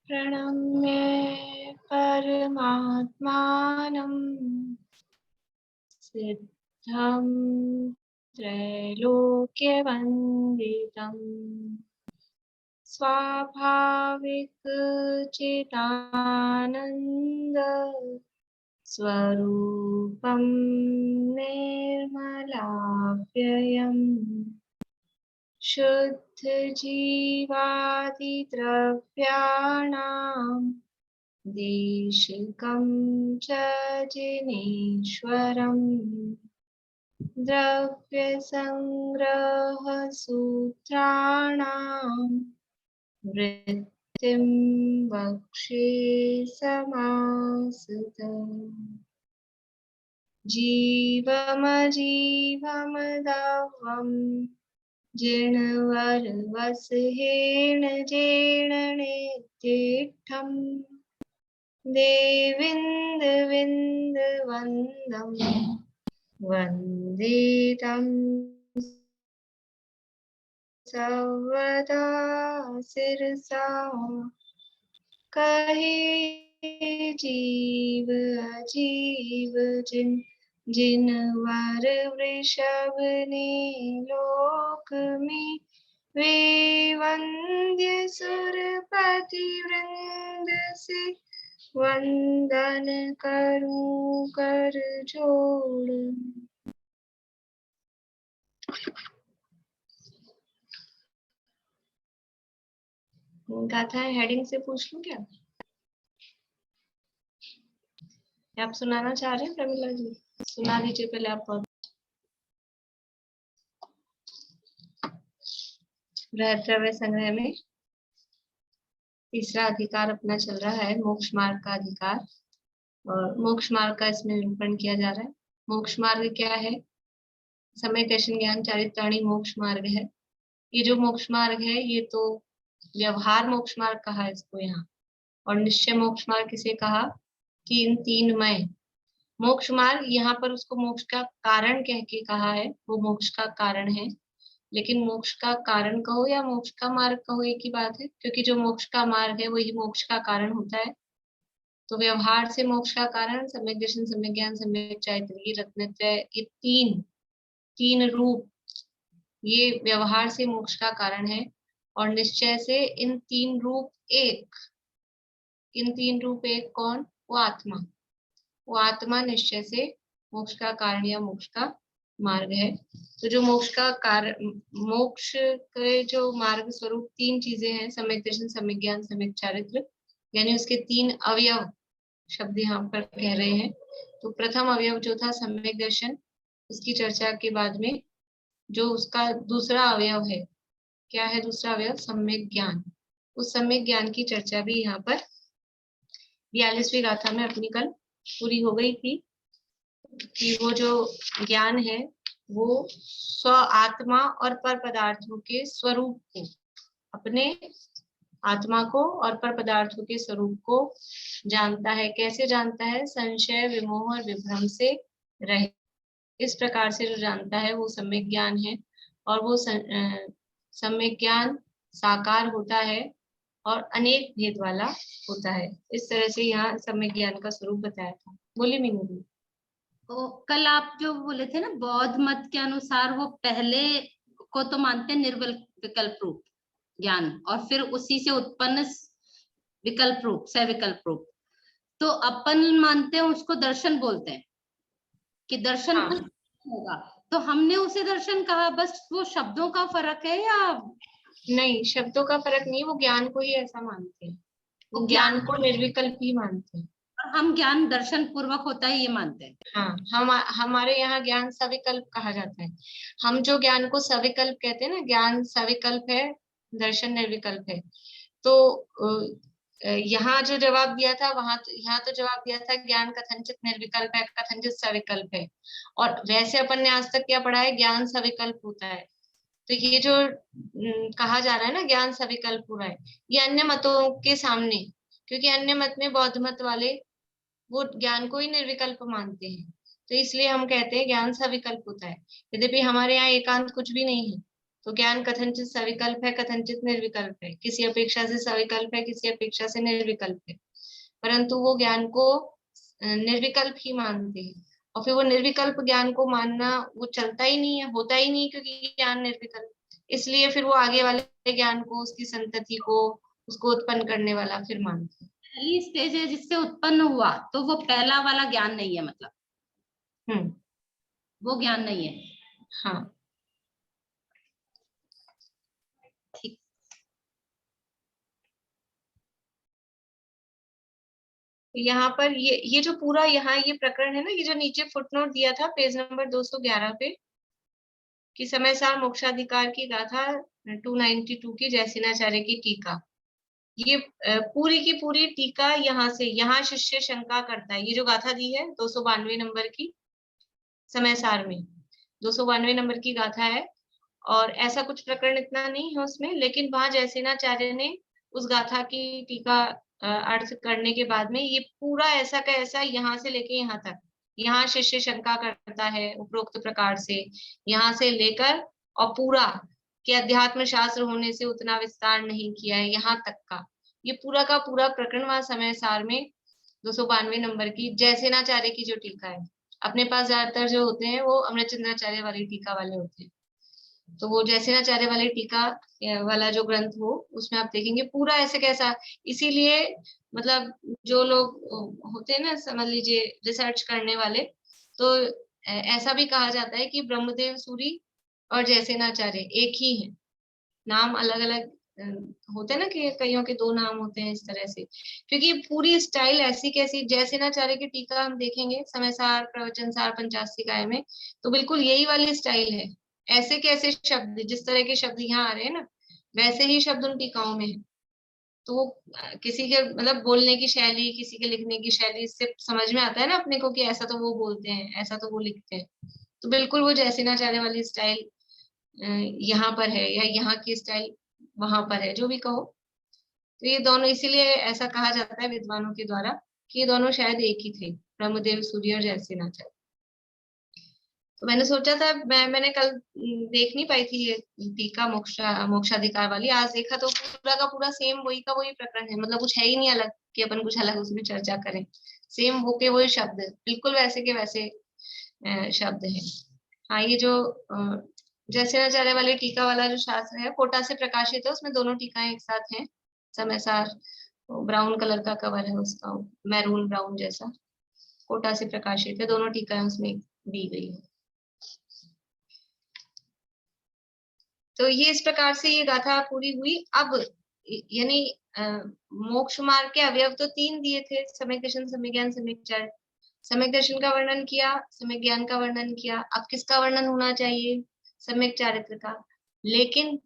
प्रणम्य परमात्मानं सिद्धं त्रैलोक्यवन्दितं स्वाभाविकचिदानन्द स्वरूपं निर्मलाव्ययम् शुद्धजीवादिद्रव्याणां देशिकं च जिनेश्वरम् द्रव्यसंग्रहसूत्राणां वृत्तिं वक्षे समासुतम् जीवमजीवमदहम् जिणवरवसहेण जेणनेतिष्ठम् देविन्दविन्दवन्दं वन्दे तं सर्वदा शिरसा कहे जीव अजीव जिनवर वृषभ ने लोक में वे वंद्य सुरपति वृंद से वंदन करूं कर जोड़। गाथा हेडिंग से पूछ लूं क्या? आप सुनाना चाह रहे हैं प्रमिला जी? सुना दीजिए पहले आप। द्रव्य संग्रह में तीसरा अधिकार अपना चल रहा है मोक्ष मार्ग का अधिकार, और मोक्ष मार्ग का इसमें निरूपण किया जा रहा है। मोक्ष मार्ग क्या है? सम्यक दर्शन ज्ञान चारित्राणी मोक्ष मार्ग है। ये जो मोक्ष मार्ग है ये तो व्यवहार मोक्ष मार्ग कहा है इसको यहाँ, और निश्चय मोक्ष मार्ग किसे कहा कि इन तीन मय मोक्ष मार्ग, यहाँ पर उसको मोक्ष का कारण कह के कहा है, वो मोक्ष का कारण है। लेकिन मोक्ष का कारण कहो या मोक्ष का मार्ग कहो एक ही बात है, क्योंकि जो मोक्ष का मार्ग है वही मोक्ष का कारण होता है। तो व्यवहार से मोक्ष का कारण सम्यक दर्शन, सम्यक ज्ञान, सम्यक चारित्री, रत्नत्रय, ये तीन रूप ये व्यवहार से मोक्ष का कारण है। और निश्चय से इन तीन रूप एक कौन? वो आत्मा। वो आत्मा निश्चय से मोक्ष का कारण या मोक्ष का मार्ग है। तो जो मोक्ष का कारण, मोक्ष के जो मार्ग स्वरूप तीन चीजें हैं, सम्यक दर्शन, सम्यक ज्ञान, सम्यक चारित्र, यानी उसके तीन अवयव शब्द यहाँ पर कह रहे हैं। तो प्रथम अवयव जो था सम्यक दर्शन, उसकी चर्चा के बाद में जो उसका दूसरा अवयव है, क्या है दूसरा अवयव? सम्यक ज्ञान। उस सम्यक ज्ञान की चर्चा भी यहाँ पर 42वीं गाथा में अपनी कल पूरी हो गई थी कि वो जो ज्ञान है वो स्व आत्मा और पर पदार्थों के स्वरूप को, अपने आत्मा को और पर पदार्थों के स्वरूप को जानता है। कैसे जानता है? संशय, विमोह और विभ्रम से रहे, इस प्रकार से जो जानता है वो सम्यक ज्ञान है। और वो सम्यक ज्ञान साकार होता है और अनेक भेद वाला होता है। इस तरह से यहाँ सम्यक ज्ञान का स्वरूप बताया था। बोलिए मीनू जी। तो कल आप जो बोले थे ना, बौद्ध मत के अनुसार वो पहले को तो मानते हैं निर्विकल्प रूप ज्ञान, और फिर उसी से उत्पन्न विकल्प रूप, सविकल्प रूप। तो अपन मानते हैं उसको दर्शन बोलते हैं कि दर्शन होगा, तो हमने उसे दर्शन कहा, बस वो शब्दों का फर्क है या नहीं? शब्दों का फर्क नहीं, वो ज्ञान को ही ऐसा मानते हैं, वो ज्ञान को निर्विकल्प ही मानते हैं। हम ज्ञान दर्शन पूर्वक होता है ये मानते हैं। हाँ, हमारे यहाँ ज्ञान सविकल्प कहा जाता है। हम जो ज्ञान को सविकल्प कहते हैं ना, ज्ञान सविकल्प है, दर्शन निर्विकल्प है। तो यहाँ जो जवाब दिया था यहाँ तो जवाब दिया था ज्ञान कथनचित निर्विकल्प है, कथनचित सविकल्प है। और वैसे अपन ने आज तक क्या पढ़ा है? ज्ञान सविकल्प होता है। तो ये जो कहा जा रहा है ना ज्ञान सविकल्प हो रहा है, ये अन्य मतों के सामने, क्योंकि अन्य मत में बौद्ध मत वाले वो ज्ञान को ही निर्विकल्प मानते हैं, तो इसलिए हम कहते हैं ज्ञान सविकल्प होता है। यद्यपि हमारे यहाँ एकांत कुछ भी नहीं है, तो ज्ञान कथनचित सविकल्प है, कथनचित निर्विकल्प है, किसी अपेक्षा से सविकल्प है, किसी अपेक्षा से निर्विकल्प है, परंतु वो ज्ञान को निर्विकल्प ही मानते हैं। और फिर वो निर्विकल्प ज्ञान को मानना वो चलता ही नहीं है, होता ही नहीं, क्योंकि ज्ञान निर्विकल्प, इसलिए फिर वो आगे वाले ज्ञान को, उसकी संतति को, उसको उत्पन्न करने वाला फिर मानते हैं। पहली स्टेज है जिससे उत्पन्न हुआ, तो वो पहला वाला ज्ञान नहीं है, मतलब वो ज्ञान नहीं है। हाँ, ठीक। यहाँ पर ये जो पूरा यहाँ ये प्रकरण है ना, ये जो नीचे फुटनोट दिया था पेज नंबर 211 पे, कि समय सार मोक्षाधिकार की गाथा 292 की जयसेनाचार्य की टीका, ये पूरी की पूरी टीका यहाँ से, यहाँ शिष्य शंका करता है। ये जो गाथा दी है 292 नंबर की समय सार में, 292 नंबर की गाथा है, और ऐसा कुछ प्रकरण इतना नहीं है उसमें, लेकिन वहां जयसेनाचार्य ने उस गाथा की टीका अर्थ करने के बाद में ये पूरा ऐसा का ऐसा यहाँ से लेके यहाँ तक, यहाँ शिष्य शंका करता है उपरोक्त प्रकार से, यहाँ से लेकर और पूरा कि अध्यात्म शास्त्र होने से उतना विस्तार नहीं किया है, यहाँ तक का ये पूरा का पूरा प्रकरण वहां समय सार में 292 नंबर की जयसेनाचार्य की जो टीका है। अपने पास ज्यादातर जो होते हैं वो अमृतचंद्राचार्य वाली टीका वाले होते हैं, तो वो जयसेनाचार्य वाली टीका वाला जो ग्रंथ हो उसमें आप देखेंगे पूरा ऐसे कैसा, इसीलिए मतलब जो लोग होते हैं ना, समझ लीजिए रिसर्च करने वाले, तो ऐसा भी कहा जाता है कि ब्रह्मदेव सूरी और जयसेनाचार्य एक ही है, नाम अलग अलग होते हैं ना, कि कईयों के दो नाम होते हैं इस तरह से, क्योंकि पूरी स्टाइल ऐसी कैसी, जयसेनाचार्य की टीका हम देखेंगे समय सार, प्रवचन सार, पंचासिकाय में, तो बिल्कुल यही वाली स्टाइल है, ऐसे कैसे शब्द, जिस तरह के शब्द यहाँ आ रहे हैं ना, वैसे ही शब्द उन टीकाओं में है। तो किसी के मतलब बोलने की शैली, किसी के लिखने की शैली, इससे समझ में आता है ना अपने को कि ऐसा तो वो बोलते हैं, ऐसा तो वो लिखते हैं, तो बिल्कुल वो जयसेनाचार्य वाली स्टाइल यहाँ पर है, या यहाँ की स्टाइल वहां पर है, जो भी कहो। तो ये दोनों इसीलिए ऐसा कहा जाता है विद्वानों के द्वारा कि ये दोनों शायद एक ही थे, ब्रह्मदेव सूर्य और जयसेनाचार्य। तो मैंने सोचा था, मैंने कल देख नहीं पाई थी ये टीका मोक्षाधिकार वाली, आज देखा तो पूरा का पूरा सेम वही का वही प्रकरण है, मतलब कुछ है ही नहीं अलग कि अपन कुछ अलग उसमें चर्चा करें, सेम वो के वही शब्द, बिल्कुल वैसे के वैसे शब्द है। हाँ, ये जो जयसेनाचार्य वाले टीका वाला जो शास्त्र है कोटा से प्रकाशित है, उसमें दोनों टीकाएं एक साथ हैं, समय सार ब्राउन कलर का कवर है उसका, मैरून ब्राउन जैसा, कोटा से प्रकाशित है, दोनों टीकाएं उसमें दी गई है। तो ये इस प्रकार से ये गाथा पूरी हुई। अब यानी मोक्ष मार्ग के अवयव तो 3 दिए थे, सम्यक दर्शन, सम्यक ज्ञान, सम्यक चरित्र। सम्यक दर्शन का वर्णन किया, सम्यक ज्ञान का वर्णन किया, अब किसका वर्णन होना चाहिए, सम्यक चारित्र का। लेकिन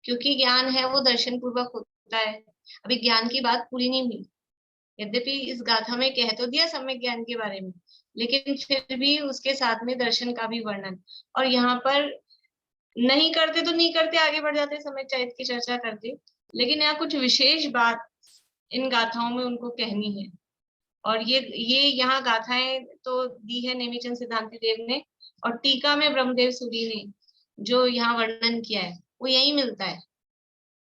क्योंकि ज्ञान है वो दर्शन पूर्वक होता है, अभी ज्ञान की बात पूरी नहीं हुई, यद्यपि इस गाथा में कह तो दिया सम्यक ज्ञान के बारे में, लेकिन फिर भी उसके साथ में दर्शन का भी वर्णन, और यहाँ पर नहीं करते तो नहीं करते, आगे बढ़ जाते सम्यक चरित्र की चर्चा करते, लेकिन यहाँ कुछ विशेष बात इन गाथाओं में उनको कहनी है। और ये यहाँ गाथाएं तो दी है नेमीचंद सिद्धांति देव ने, और टीका में ब्रह्मदेव सूरी ने जो यहाँ वर्णन किया है वो यही मिलता है,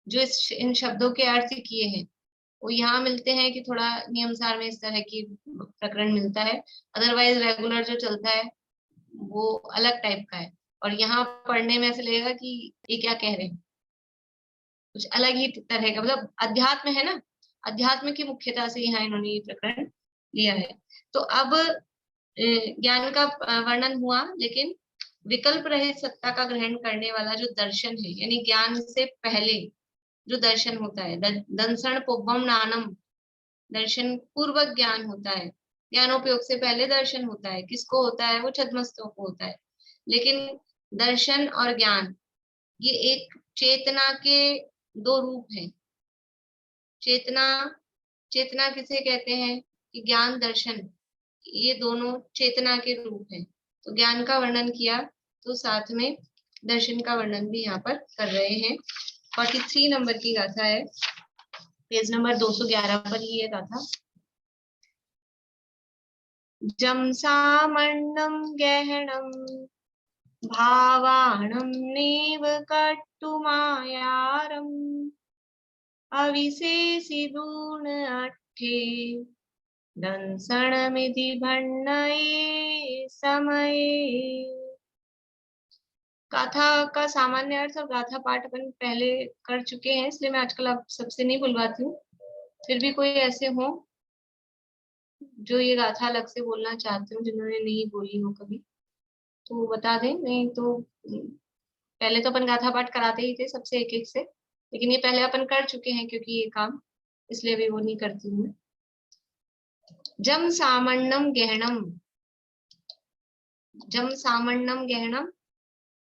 जो इन शब्दों के अर्थ किए हैं वो यहाँ मिलते हैं, कि थोड़ा नियमसार में इस तरह की प्रकरण मिलता है, अदरवाइज रेगुलर जो चलता है वो अलग टाइप का है, और यहाँ पढ़ने में ऐसा लगेगा कि ये क्या कह रहे हैं, कुछ अलग ही तरह का, मतलब अध्यात्म है ना, अध्यात्म की मुख्यता से यहाँ इन्होंने ये प्रकरण लिया है। तो अब ज्ञान का वर्णन हुआ, लेकिन विकल्प रहित सत्ता का ग्रहण करने वाला जो दर्शन है, यानी ज्ञान से पहले जो दर्शन होता है, दंसण पुब्बम नानम, दर्शन पूर्वक ज्ञान होता है, ज्ञानोपयोग से पहले दर्शन होता है, किसको होता है, वो छद्मस्तों को होता है। लेकिन दर्शन और ज्ञान ये एक चेतना के 2 रूप हैं। चेतना, चेतना किसे कहते हैं कि ज्ञान दर्शन, ये दोनों चेतना के रूप हैं। तो ज्ञान का वर्णन किया तो साथ में दर्शन का वर्णन भी यहाँ पर कर रहे हैं। 43 नंबर की गाथा है, पेज नंबर 211 पर ही ये गाथा। जम सामण्णं गहनं भावाणं नेव कट्टुमायारम् अविशेषिदून अट्ठे दंसनमिति भण्णये समये। गाथा का सामान्य अर्थ और गाथा पाठ अपन पहले कर चुके हैं, इसलिए मैं आजकल आप सबसे नहीं बुलवाती हूँ। फिर भी कोई ऐसे हो जो ये गाथा अलग से बोलना चाहते हो, जिन्होंने नहीं बोली हो कभी, तो बता दें। नहीं तो पहले तो अपन गाथा पाठ कराते ही थे सबसे एक एक से, लेकिन ये पहले अपन कर चुके हैं क्योंकि ये काम, इसलिए अभी वो नहीं करती हूँ मैं। जम सामन्नम गहनम, जम सामन्नम गहनम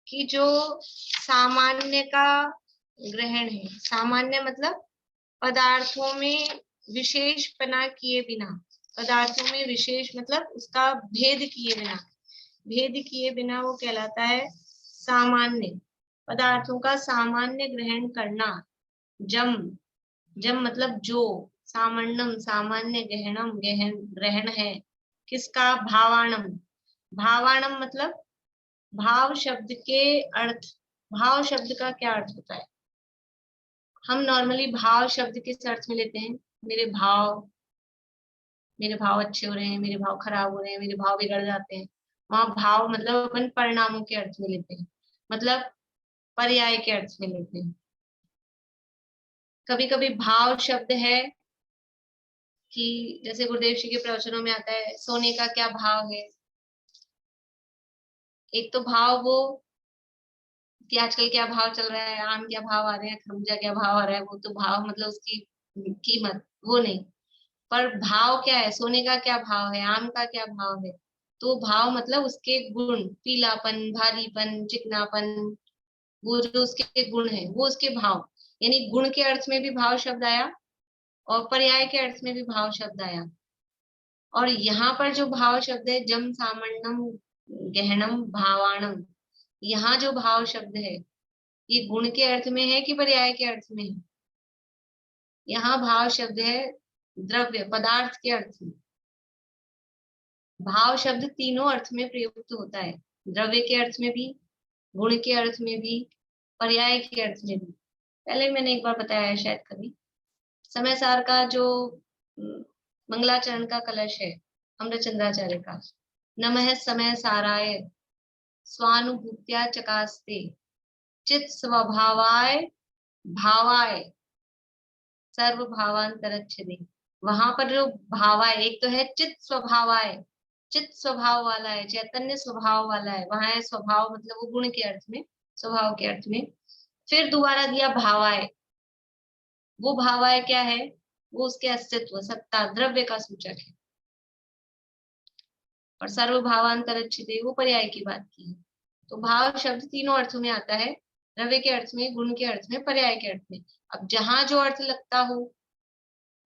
कि जो सामान्य का ग्रहण है। सामान्य मतलब पदार्थों में विशेषपना किए बिना, पदार्थों में विशेष मतलब उसका भेद किए बिना, भेद किए बिना वो कहलाता है सामान्य। पदार्थों का सामान्य ग्रहण करना। जम, जम मतलब जो, सामान्यम सामान्य, गहनम गहन ग्रहण है किसका, भावाणम। भावाणम मतलब भाव शब्द के अर्थ। भाव शब्द का क्या अर्थ होता है? हम नॉर्मली भाव शब्द किस अर्थ में लेते हैं? मेरे भाव, मेरे भाव अच्छे हो रहे हैं, मेरे भाव खराब हो रहे हैं, मेरे भाव बिगड़ जाते हैं। वहां भाव मतलब अपन परिणामों के अर्थ में लेते हैं, मतलब पर्याय के अर्थ में लेते हैं। कभी कभी भाव शब्द है कि जैसे गुरुदेव जी के प्रवचनों में आता है सोने का क्या भाव है। एक तो भाव वो कि आजकल क्या भाव चल रहा है, आम क्या भाव आ रहे हैं, खरबूजा क्या भाव आ रहा है, वो तो भाव मतलब उसकी कीमत, वो नहीं। पर भाव क्या है, सोने का क्या भाव है, आम का क्या भाव है, तो भाव मतलब उसके गुण, पीलापन, भारीपन, चिकनापन, वो जो उसके गुण है वो उसके भाव। यानी गुण के अर्थ में भी भाव शब्द आया और पर्याय के अर्थ में भी भाव शब्द आया। और यहाँ पर जो भाव शब्द है, जम सामन्नम गहनम भावाणम, यहाँ जो भाव शब्द है ये गुण के अर्थ में है कि पर्याय के अर्थ में है? यहाँ भाव शब्द है द्रव्य पदार्थ के अर्थ में। भाव शब्द तीनों अर्थ में प्रयुक्त होता है, द्रव्य के अर्थ में भी, गुण के अर्थ में भी, पर्याय के अर्थ में भी। पहले मैंने एक बार बताया है शायद कभी। समय सार का जो मंगलाचरण का कलश है अमृतचंद्राचार्य का, नमः समय साराय स्वानुभूत्या चकास्ते चित स्वभावाय भावाय सर्व भावांतरच्छेदे। वहां पर जो भावाय, एक तो है चित स्वभावाय, चित स्वभाव वाला है, चैतन्य स्वभाव वाला है, वहां है स्वभाव मतलब वो गुण के अर्थ में, स्वभाव के अर्थ में। फिर दोबारा दिया भावाय, वो भावाय क्या है, वो उसके अस्तित्व, सत्ता, द्रव्य का सूचक है। और सर्व भावांतरच्छिते वो पर्याय की बात की है। तो भाव शब्द तीनों अर्थों में आता है, द्रव्य के अर्थ में, गुण के अर्थ में, पर्याय के अर्थ में। अब जहां जो अर्थ लगता हो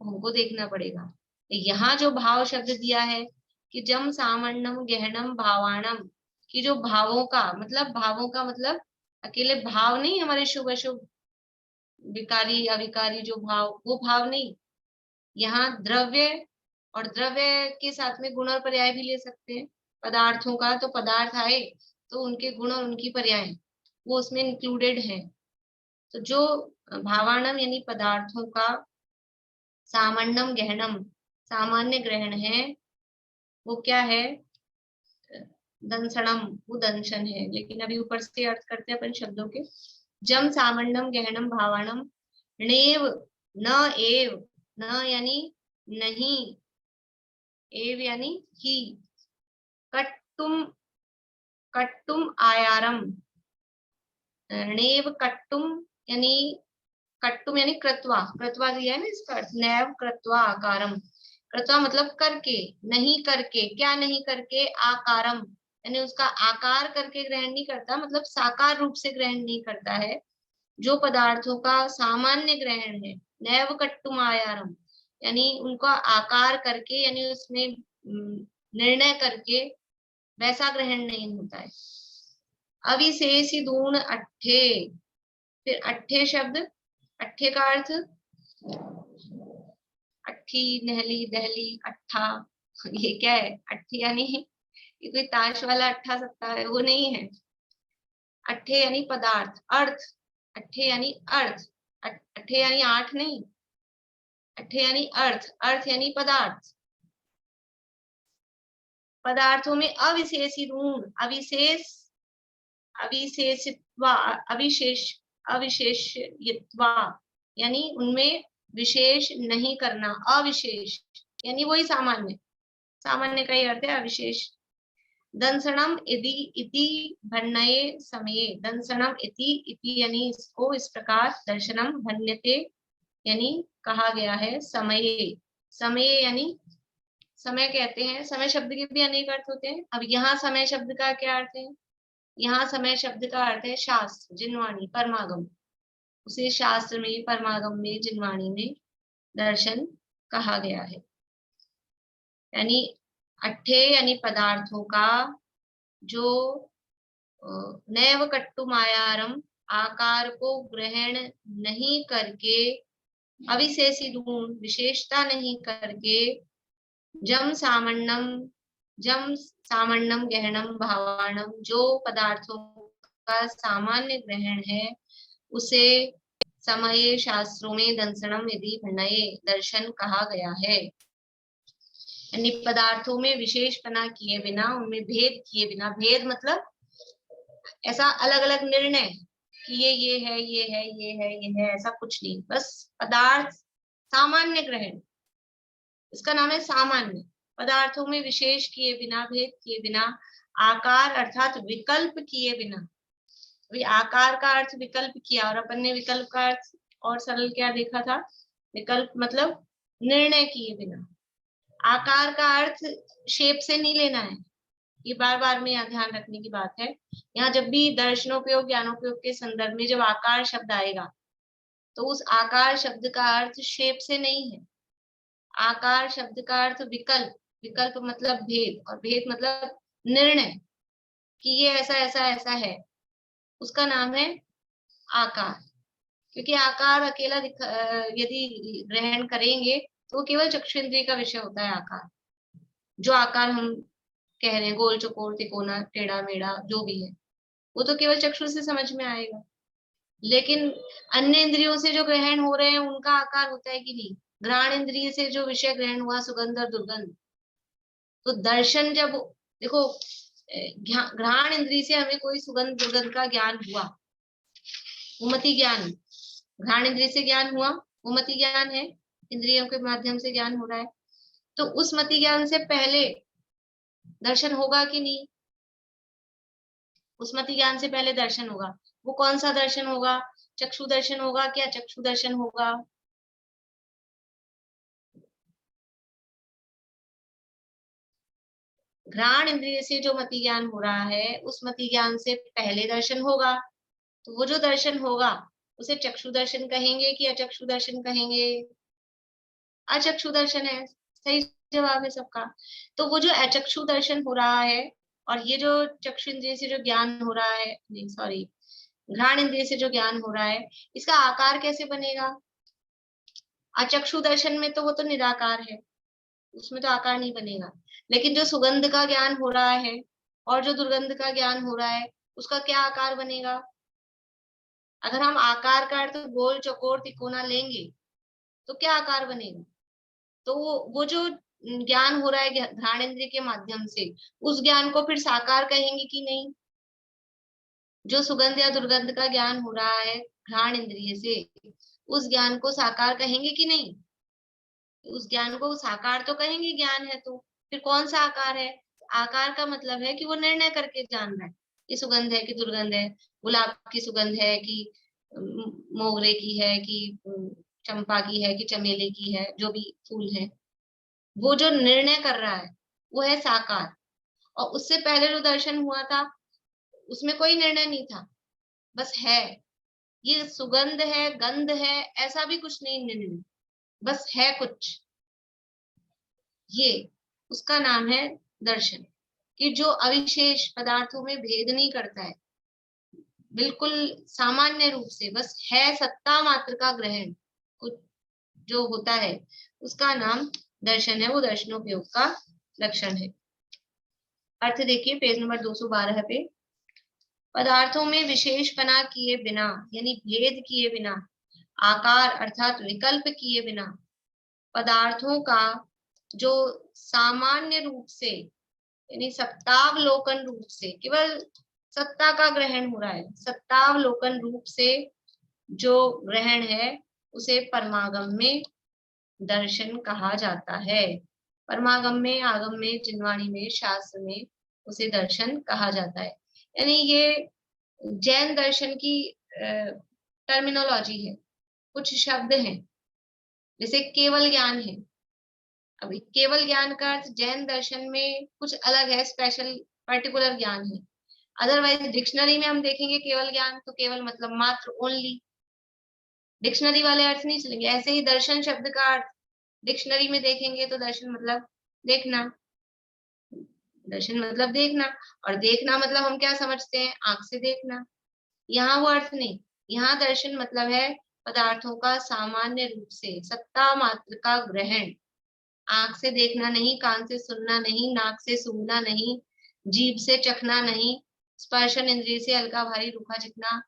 हमको देखना पड़ेगा। यहाँ जो भाव शब्द दिया है कि जम सामन्नम गहनम भावाणम, कि जो भावों का मतलब, भावों का मतलब अकेले भाव नहीं, हमारे शुभ अशुभ, विकारी अविकारी जो भाव, वो भाव नहीं। यहाँ द्रव्य, और द्रव्य के साथ में गुण और पर्याय भी ले सकते हैं। पदार्थों का तो पदार्थ आए तो उनके गुण और उनकी पर्याय वो उसमें इंक्लूडेड है। तो जो भावाणम यानी पदार्थों का सामान्यम गहनम सामान्य ग्रहण है, वो क्या है, दंसनम, वो दंशन है। लेकिन अभी ऊपर से अर्थ करते हैं अपन शब्दों के। जम सामान्यम गहनम भावाणम नेव, न एव, न यानी नहीं, एव यानी ही, कट्टुम, कट्टुम आयारम, नेव कट्टुम यानी, कट्टुम यानी कृत्वा, कृत्वा दिया है ना इसका अर्थ, नैव कृत्वा आकारम। कृत्वा मतलब करके, नहीं करके, क्या नहीं करके, आकारम यानी उसका आकार करके ग्रहण नहीं करता, मतलब साकार रूप से ग्रहण नहीं करता है। जो पदार्थों का सामान्य ग्रहण है, नैव कट्टुम आयारम यानी उनका आकार करके, यानी उसमें निर्णय करके वैसा ग्रहण नहीं होता है। अविशेषी दून अट्ठे, फिर अट्ठे शब्द, अट्ठे का अर्थ अट्ठी, नहली, दहली, अट्ठा, ये क्या है? अट्ठी यानी ये कोई ताश वाला अट्ठा सट्टा है, वो नहीं है। अट्ठे यानी पदार्थ, अर्थ, अट्ठे यानी अर्थ, अट्ठे यानी आठ नहीं, अट्ठे यानी अर्थ, अर्थ यानी पदार्थ। पदार्थों में अविशेषी ऋण, अविशेष, अविशेषित्वा, अविशेष, अविशेषयित्वा यानी उनमें विशेष नहीं करना, अविशेष यानी वही सामान्य, सामान्य का ही अर्थ है अविशेष। दंसनम इति, इति भन्नये समये, दंसनम इति, इति यानी इसको, इस प्रकार, दर्शनम भन्यते यानी कहा गया है, समये, समय यानी समय कहते हैं, समय शब्द के भी अनेक अर्थ होते हैं। अब यहाँ समय शब्द का क्या अर्थ है? यहाँ समय शब्द का अर्थ है शास्त्र, जिनवाणी, परमागम। उसे शास्त्र में, परमागम में, जिनवाणी में दर्शन कहा गया है। यानी अट्ठे यानी पदार्थों का जो नैव कट्टु मायारम, आकार को ग्रहण नहीं करके, अविशेषी गुण, विशेषता नहीं करके, जम सामन्नम, जम सामान्यम गहनम भावाणम, जो पदार्थों का सामान्य ग्रहण है उसे समय शास्त्रों में दंसनम यदि भन्नये, दर्शन कहा गया है। यानी पदार्थों में विशेषपना किए बिना, उनमें भेद किए बिना, भेद मतलब ऐसा अलग अलग निर्णय कि ये है, ये है, ये है, ये है, ऐसा कुछ नहीं, बस पदार्थ सामान्य ग्रहण, इसका नाम है सामान्य। पदार्थों में विशेष किए बिना, भेद किए बिना, आकार अर्थात विकल्प किए बिना। अभी आकार का अर्थ विकल्प किया, और अपन ने विकल्प का अर्थ और सरल क्या देखा था? विकल्प मतलब निर्णय किए बिना। आकार का अर्थ शेप से नहीं लेना है, ये बार बार में यहाँ ध्यान रखने की बात है। यहाँ जब भी दर्शनोपयोग, ज्ञानोपयोग के संदर्भ में जब आकार शब्द आएगा तो उस आकार शब्द का अर्थ शेप से नहीं है। आकार शब्द का अर्थ विकल्प, विकल्प मतलब भेद, और भेद मतलब निर्णय कि ये ऐसा ऐसा ऐसा है, उसका नाम है आकार। क्योंकि आकार अकेला यदि ग्रहण करेंगे तो केवल चक्षुन्द्रिय का विषय होता है आकार। जो आकार हम कह रहे हैं, गोल, चौकोर, तिकोना, टेढ़ा मेढ़ा, जो भी है, वो तो केवल चक्षु से समझ में आएगा। लेकिन अन्य इंद्रियों से जो ग्रहण हो रहे हैं उनका आकार होता है कि नहीं? घ्राण इंद्रिय से जो विषय ग्रहण हुआ, सुगंध और दुर्गंध, तो दर्शन जब देखो, घ्राण इंद्रिय से हमें कोई सुगंध दुर्गंध का ज्ञान हुआ, उमति ज्ञान, घ्राण इंद्रिय से ज्ञान हुआ, उमति ज्ञान है, इंद्रियों के माध्यम से ज्ञान हो रहा है, तो उस मति ज्ञान से पहले दर्शन होगा कि नहीं? उस मति ज्ञान से पहले दर्शन होगा। वो कौन सा दर्शन होगा? चक्षु दर्शन होगा क्या? चक्षु दर्शन होगा। घ्राण इंद्रिय से जो मति ज्ञान हो रहा है, उस मति ज्ञान से पहले दर्शन होगा। तो वो जो दर्शन होगा उसे चक्षु दर्शन कहेंगे कि अचक्षु दर्शन कहेंगे? अचक्षु दर्शन है, सही जवाब है सबका। तो वो जो अचक्षु दर्शन हो रहा है, और ये जो चक्षु इंद्रिय से जो ज्ञान हो रहा है, नहीं सॉरी, घ्राण इंद्रिय से जो ज्ञान हो रहा है, इसका आकार कैसे बनेगा? अचक्षु दर्शन में तो वो तो निराकार है, उसमें तो आकार नहीं बनेगा। लेकिन जो सुगंध का ज्ञान हो रहा है और जो दुर्गंध का ज्ञान हो रहा है, उसका क्या आकार बनेगा? अगर हम आकार का अर्थ गोल, चौकोर, तिकोना लेंगे तो क्या आकार बनेगा? तो वो जो ज्ञान हो रहा है घ्राण इंद्रिय के माध्यम से, उस ज्ञान को फिर साकार कहेंगे कि नहीं? जो सुगंध या दुर्गंध का ज्ञान हो रहा है घ्राण इंद्रिय से, उस ज्ञान को साकार कहेंगे कि नहीं? उस ज्ञान को साकार तो कहेंगे, ज्ञान है तो फिर कौन सा आकार है? आकार का मतलब है कि वो निर्णय करके जान रहा है कि सुगंध है कि दुर्गंध है, गुलाब की सुगंध है कि मोगरे की है कि चंपा की है कि चमेली की है, जो भी फूल है, वो जो निर्णय कर रहा है वो है साकार। और उससे पहले जो दर्शन हुआ था उसमें कोई निर्णय नहीं था, बस है, ये सुगंध है, गंध है, ऐसा भी कुछ नहीं निर्णय, बस है कुछ, ये उसका नाम है दर्शन। कि जो अविशेष पदार्थों में भेद नहीं करता है, बिल्कुल सामान्य रूप से बस है, सत्ता मात्र का ग्रहण कुछ जो होता है, उसका नाम दर्शन है। वो दर्शनोपयोग का लक्षण है। अर्थ देखिए पेज नंबर 212 पे। पदार्थों में विशेषपना किए बिना यानी भेद किए बिना, आकार अर्थात विकल्प किए बिना, पदार्थों का जो सामान्य रूप से यानी सत्तावलोकन रूप से, केवल सत्ता का ग्रहण हो रहा है, सत्तावलोकन रूप से जो ग्रहण है उसे परमागम में दर्शन कहा जाता है। परमागम में, आगम में, जिनवाणी में, शास्त्र में उसे दर्शन कहा जाता है। यानी ये जैन दर्शन की टर्मिनोलॉजी है, कुछ शब्द हैं, जैसे केवल ज्ञान है। अभी केवल ज्ञान का अर्थ जैन दर्शन में कुछ अलग है, स्पेशल पर्टिकुलर ज्ञान है। अदरवाइज डिक्शनरी में हम देखेंगे केवल ज्ञान तो केवल मतलब मात्र, ओनली, डिक्शनरी वाले अर्थ नहीं चलेंगे। ऐसे ही दर्शन शब्द का अर्थ डिक्शनरी में देखेंगे तो दर्शन मतलब देखना, दर्शन मतलब देखना, और देखना मतलब हम क्या समझते हैं, आंख से देखना। यहाँ वो अर्थ नहीं, यहाँ दर्शन मतलब है पदार्थों का सामान्य रूप से सत्ता मात्र का ग्रहण, आंख से देखना नहीं, कान से सुनना नहीं, नाक से सूंघना नहीं, जीभ से चखना नहीं, स्पर्शन इंद्रिय से हल्का भारी रूखा चिकना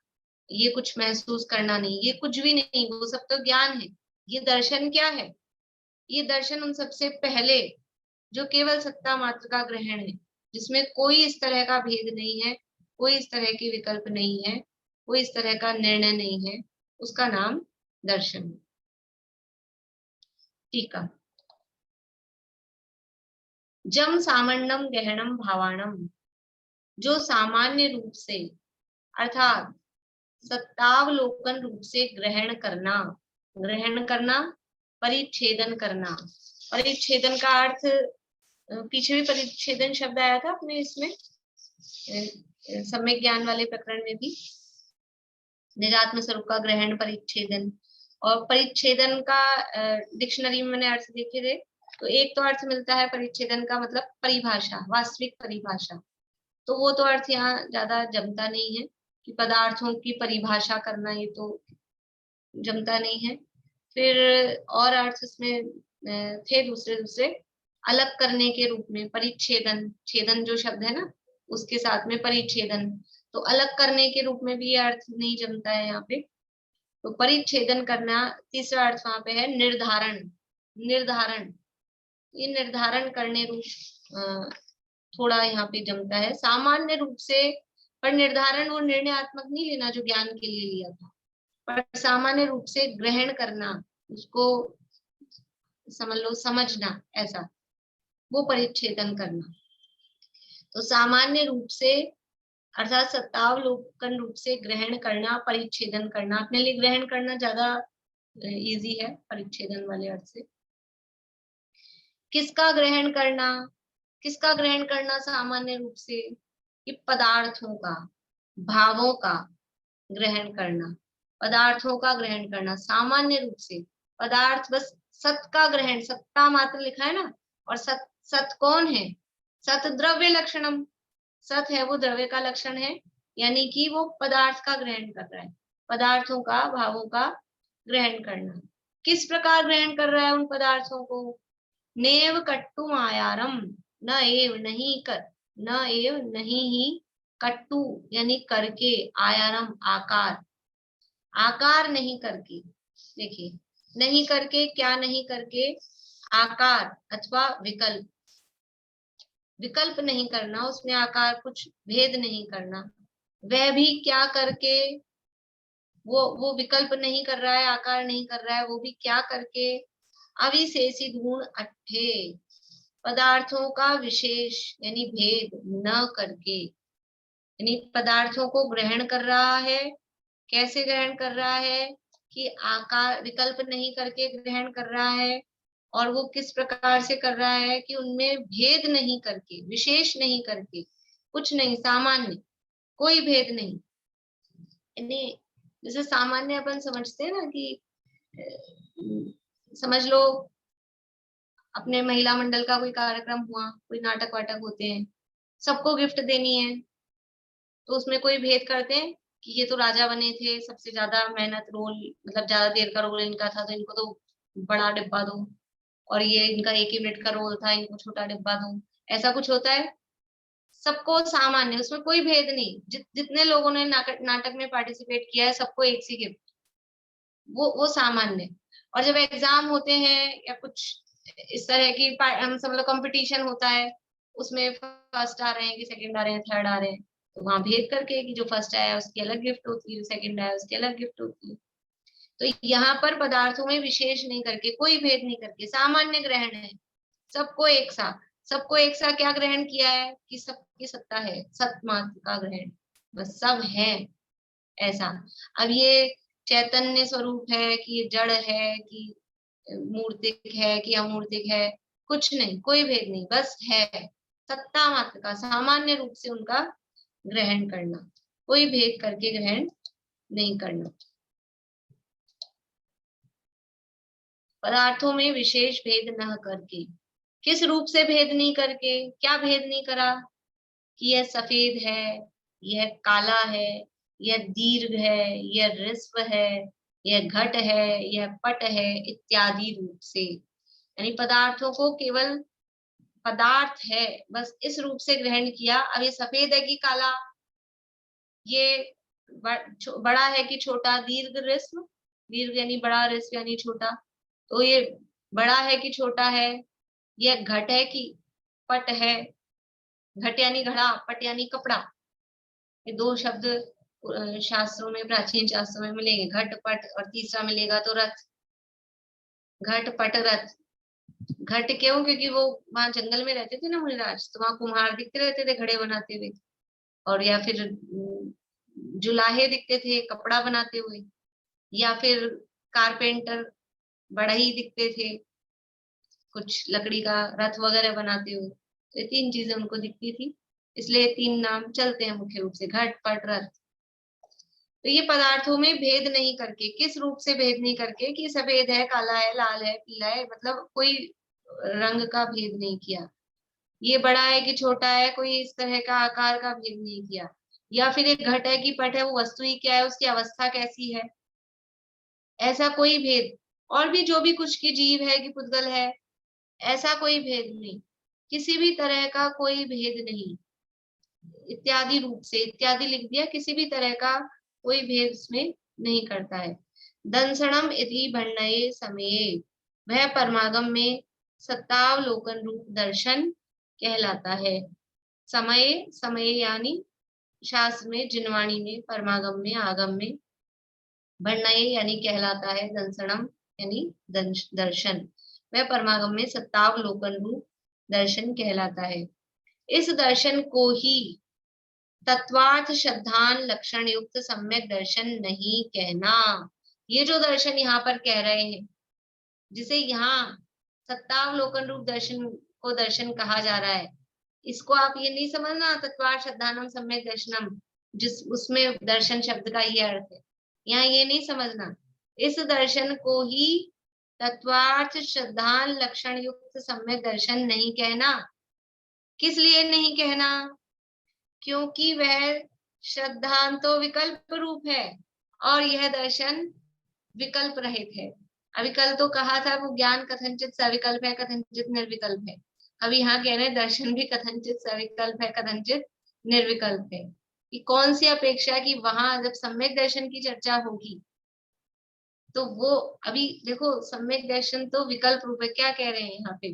ये कुछ महसूस करना नहीं, ये कुछ भी नहीं, वो सब तो ज्ञान है। ये दर्शन क्या है, ये दर्शन उन सबसे पहले जो केवल सत्ता मात्र का ग्रहण है, जिसमें कोई इस तरह का भेद नहीं है, कोई इस तरह की विकल्प नहीं है, कोई इस तरह का निर्णय नहीं है, उसका नाम दर्शन है। ठीक है। जम सामान्यम गहनम भावाणम, जो सामान्य रूप से अर्थात सत्तावलोकन रूप से ग्रहण करना, ग्रहण करना, परिच्छेदन करना। परिच्छेदन का अर्थ पीछे भी परिच्छेदन शब्द आया था अपने इसमें सम्यक ज्ञान वाले प्रकरण में भी, निजात्म स्वरूप का ग्रहण, परिच्छेदन। और परिच्छेदन का डिक्शनरी में मैंने अर्थ देखे थे, तो एक तो अर्थ मिलता है परिच्छेदन का मतलब परिभाषा, वास्तविक परिभाषा, तो वो तो अर्थ यहाँ ज्यादा जमता नहीं है कि पदार्थों की परिभाषा करना, ये तो जमता नहीं है। फिर और अर्थ इसमें थे दूसरे दूसरे, अलग करने के रूप में परिच्छेदन, छेदन जो शब्द है ना उसके साथ में परिच्छेदन, तो अलग करने के रूप में भी ये अर्थ नहीं जमता है यहाँ पे। तो परिच्छेदन करना, तीसरा अर्थ वहां पे है निर्धारण, निर्धारण, ये निर्धारण करने रूप थोड़ा यहाँ पे जमता है सामान्य रूप से, पर निर्धारण वो निर्णयात्मक नहीं लेना जो ज्ञान के लिए लिया था, पर सामान्य रूप से ग्रहण करना, उसको समझ लो समझना, ऐसा वो परिच्छेदन करना। तो सामान्य रूप से अर्थात सत्तावलोकन रूप से ग्रहण करना, परिच्छेदन करना, अपने लिए ग्रहण करना ज्यादा इजी है परिच्छेदन वाले अर्थ से। किसका ग्रहण करना, किसका ग्रहण करना सामान्य रूप से, कि पदार्थों का, भावों का ग्रहण करना, पदार्थों का ग्रहण करना सामान्य रूप से। पदार्थ बस सत का ग्रहण, सत्ता मात्र लिखा है ना, और सत, सत कौन है, सत द्रव्य लक्षणम, सत है वो द्रव्य का लक्षण है, यानी कि वो पदार्थ का ग्रहण कर रहा है, पदार्थों का, भावों का ग्रहण करना। किस प्रकार ग्रहण कर रहा है उन पदार्थों को, नेव कट्टु आयारम, न एव नहीं कर, न एव नहीं ही, कट्टु यानी करके, आयारम आकार, आकार नहीं करके, देखिए नहीं करके, क्या नहीं करके, आकार अथवा विकल्प, विकल्प नहीं करना उसमें, आकार कुछ भेद नहीं करना, वह भी क्या करके, वो विकल्प नहीं कर रहा है, आकार नहीं कर रहा है, वो भी क्या करके, अविशेषी गुण अट्ठे, पदार्थों का विशेष यानी भेद न करके, यानी पदार्थों को ग्रहण कर रहा है, कैसे ग्रहण कर रहा है, कि आकार विकल्प नहीं करके ग्रहण कर रहा है, और वो किस प्रकार से कर रहा है कि उनमें भेद नहीं करके, विशेष नहीं करके, कुछ नहीं, सामान्य, कोई भेद नहीं। यानी जैसे सामान्य अपन समझते हैं ना कि समझ लो अपने महिला मंडल का कोई कार्यक्रम हुआ, कोई नाटक वाटक होते हैं, सबको गिफ्ट देनी है, तो उसमें कोई भेद करते हैं कि ये तो राजा बने थे, सबसे ज्यादा मेहनत रोल, मतलब ज्यादा देर का रोल इनका था तो इनको तो बड़ा डिब्बा दो, और ये इनका 1 ही मिनट का रोल था, इनको छोटा डिब्बा दो, ऐसा कुछ होता है? सबको सामान्य, उसमें कोई भेद नहीं। जितने लोगों ने नाटक में पार्टिसिपेट किया है सबको एक सी गिफ्ट, वो सामान्य। और जब एग्जाम होते हैं या कुछ इस तरह की हम सब लोग कंपटीशन होता है, उसमें फर्स्ट आ रहे हैं कि सेकंड आ रहे हैं, थर्ड आ रहे हैं, तो वहां भेद करके कि जो फर्स्ट आया उसकी अलग गिफ्ट होती है, जो सेकंड आया उसकी अलग गिफ्ट होती है। तो यहाँ पर पदार्थों में विशेष नहीं करके, कोई भेद नहीं करके सामान्य ग्रहण है, सबको एक सा, सबको एक सा क्या ग्रहण किया है कि सबकी सत्ता है, सत्मात्र का ग्रहण, बस सब है ऐसा। अब ये चैतन्य स्वरूप है कि ये जड़ है कि मूर्तिक है कि अमूर्तिक है, कुछ नहीं, कोई भेद नहीं, बस है, सत्ता मात्र का सामान्य रूप से उनका ग्रहण करना, कोई भेद करके ग्रहण नहीं करना। पदार्थों में विशेष भेद न करके, किस रूप से भेद नहीं करके, क्या भेद नहीं करा कि यह सफेद है, यह काला है, यह दीर्घ है, यह ऋस्व है, यह घट है, यह पट है, इत्यादि रूप से। यानी पदार्थों को केवल पदार्थ है बस इस रूप से ग्रहण किया। अब ये सफेद है कि काला, ये बड़ा है कि छोटा, दीर्घ ऋस्व, दीर्घ यानी बड़ा, ऋस्व यानी छोटा, तो ये बड़ा है कि छोटा है, यह घट है कि पट है, घट यानी घड़ा, पट यानी कपड़ा। ये दो शब्द शास्त्रों में, प्राचीन शास्त्रों में मिलेंगे, घट पट, और तीसरा मिलेगा तो रथ, घट पट रथ। घट क्यों? क्योंकि वो वहां जंगल में रहते थे ना मुनिराज, तो वहां कुम्हार दिखते रहते थे घड़े बनाते हुए, और या फिर जुलाहे दिखते थे कपड़ा बनाते हुए, या फिर कारपेंटर बढ़ई दिखते थे कुछ लकड़ी का रथ वगैरह बनाते हुए। तो ये तीन चीजें उनको दिखती थी, इसलिए तीन नाम चलते हैं मुख्य रूप से, घट पट रथ। तो ये पदार्थों में भेद नहीं करके, किस रूप से भेद नहीं करके कि सफेद है, काला है, लाल है, पीला है, मतलब कोई रंग का भेद नहीं किया। ये बड़ा है कि छोटा है, कोई इस तरह का आकार का भेद नहीं किया। या फिर एक घट है कि पट है, वो वस्तु ही क्या है, उसकी अवस्था कैसी है, ऐसा कोई भेद। और भी जो भी कुछ की जीव है कि पुद्गल है, ऐसा कोई भेद नहीं, किसी भी तरह का कोई भेद नहीं। इत्यादि रूप से, इत्यादि लिख दिया, किसी भी तरह का कोई भेद इसमें नहीं करता है। दंसणम इति भण्डये समये, वह परमागम में सत्तावलोकन रूप दर्शन कहलाता है। समय, समय यानी शास्त्र में, जिनवाणी में, परमागम में, आगम में, भण्डये यानी कहलाता है, दंसणम यानी दर्शन, वह परमागम में सत्तावलोकन रूप दर्शन कहलाता है। इस दर्शन को ही तत्वार्थ श्रद्धान लक्षण युक्त सम्यक दर्शन नहीं कहना। ये जो दर्शन यहाँ पर कह रहे हैं, जिसे यहाँ सत्तावलोकन रूप दर्शन को दर्शन कहा जा रहा है, इसको आप ये नहीं समझना तत्वार्थ श्रद्धानम सम्यक दर्शनम, जिस उसमें दर्शन शब्द का ये अर्थ है, यहाँ ये नहीं समझना। इस दर्शन को ही तत्वार्थ श्रद्धान लक्षण युक्त सम्यक दर्शन नहीं कहना। किस लिए नहीं कहना? क्योंकि वह श्रद्धांतो विकल्प रूप है और यह दर्शन विकल्प रहित है। अभी कल तो कहा था वो ज्ञान कथनचित सविकल्प है, कथनचित निर्विकल्प है। अभी यहाँ कह रहे हैं दर्शन भी कथनचित सविकल्प है, कथनचित निर्विकल्प है। कि कौन सी अपेक्षा कि वहां जब सम्यक दर्शन की चर्चा होगी तो वो, अभी देखो सम्यक दर्शन तो विकल्प रूप है, क्या कह रहे हैं यहाँ पे,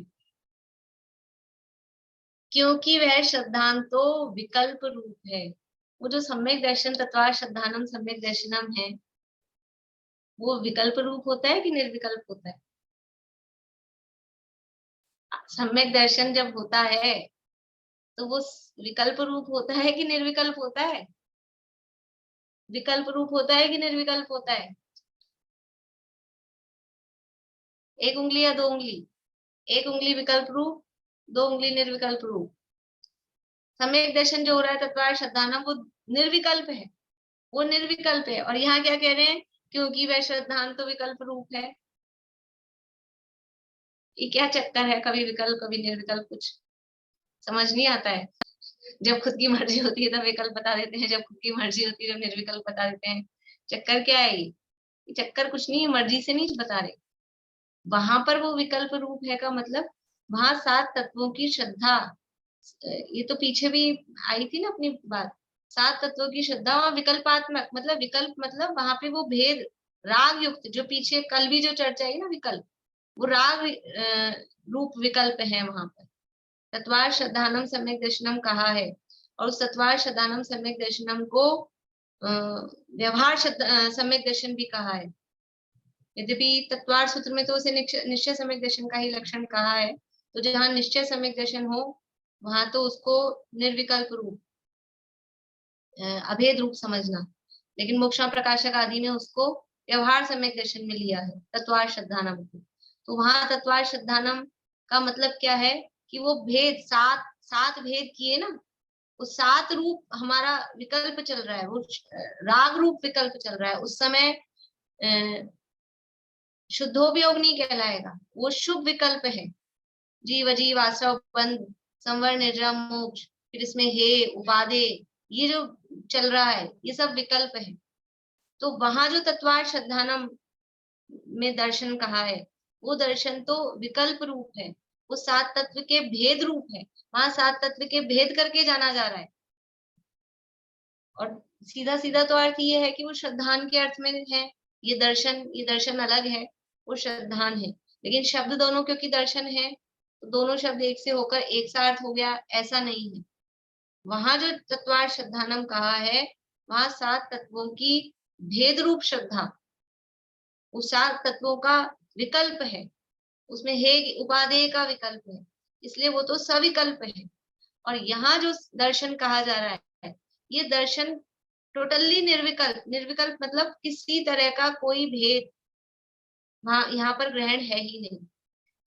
क्योंकि वह श्रद्धांतो विकल्प रूप है। वो जो सम्यक दर्शन तत्वार्थ श्रद्धानम सम्यक दर्शनम है, वो विकल्प रूप होता है कि निर्विकल्प होता है? सम्यक दर्शन जब होता है तो वो विकल्प रूप होता है कि निर्विकल्प होता है? विकल्प रूप होता है कि निर्विकल्प होता है? एक उंगली या दो उंगली? एक उंगली विकल्प रूप, दो उंगली निर्विकल्प रूप। सम्यक दर्शन जो हो रहा है तत्वार्थ श्रद्धानम, वो निर्विकल्प है, वो निर्विकल्प है। और यहाँ क्या कह रहे हैं? क्योंकि वह श्रद्धांत तो विकल्प रूप है। ये क्या चक्कर है, कभी विकल्प कभी निर्विकल्प, कुछ समझ नहीं आता है। जब खुद की मर्जी होती है तब विकल्प बता देते हैं, जब खुद की मर्जी होती है जब निर्विकल्प बता देते हैं। चक्कर क्या है ये चक्कर कुछ नहीं है, मर्जी से नहीं बता रहे। वहां पर वो विकल्प रूप है का मतलब वहां 7 तत्वों की श्रद्धा ये तो पीछे भी आई थी ना अपनी बात, 7 तत्वों की श्रद्धा और विकल्पात्मक, मतलब विकल्प मतलब वहां पे वो भेद राग युक्त, जो पीछे कल भी जो चर्चा आई ना विकल्प, वो राग रूप विकल्प है वहां पर। तत्वार श्रद्धानम सम्यक दर्शनम कहा है, और उस तत्वार श्रद्धानम सम्यक दर्शनम को व्यवहार सम्यक दर्शन भी कहा है। यद्यपि तत्वार सूत्र में तो उसे निश्चय सम्यक दर्शन का ही लक्षण कहा है, तो जहां निश्चय सम्यक दर्शन हो वहां तो उसको निर्विकल्प रूप अभेद रूप समझना, लेकिन मोक्षा प्रकाशक आदि ने उसको व्यवहार सम्यक दर्शन में लिया है तत्वार श्रद्धानम को। तो वहां तत्वार श्रद्धानम का मतलब क्या है कि वो भेद सात भेद किए ना, वो 7 रूप हमारा विकल्प चल रहा है, वो राग रूप विकल्प चल रहा है, उस समय शुद्धोपयोग नहीं कहलाएगा, वो शुभ विकल्प है। जीव अजीव आश्रव बंध संवर निर्जम मोक्ष, फिर इसमें हे उपादे, ये जो चल रहा है ये सब विकल्प है। तो वहां जो तत्वार श्रद्धानम में दर्शन कहा है, वो दर्शन तो विकल्प रूप है, वो 7 तत्व के भेद रूप है, वहां 7 तत्व के भेद करके जाना जा रहा है। और सीधा सीधा तो अर्थ ये है कि वो श्रद्धान के अर्थ में है, ये दर्शन अलग है, वो श्रद्धान है। लेकिन शब्द दोनों क्योंकि दर्शन है, तो दोनों शब्द एक से होकर एक सा अर्थ हो गया, ऐसा नहीं है। वहां जो तत्वार श्रद्धानम कहा है, वहां 7 तत्वों की भेद रूप श्रद्धा, उस 7 तत्वों का विकल्प है, उसमें हे उपादेय का विकल्प है, इसलिए वो तो सविकल्प है। और यहाँ जो दर्शन कहा जा रहा है, ये दर्शन टोटली निर्विकल्प, निर्विकल्प मतलब किसी तरह का कोई भेद वहां यहाँ पर ग्रहण है ही नहीं।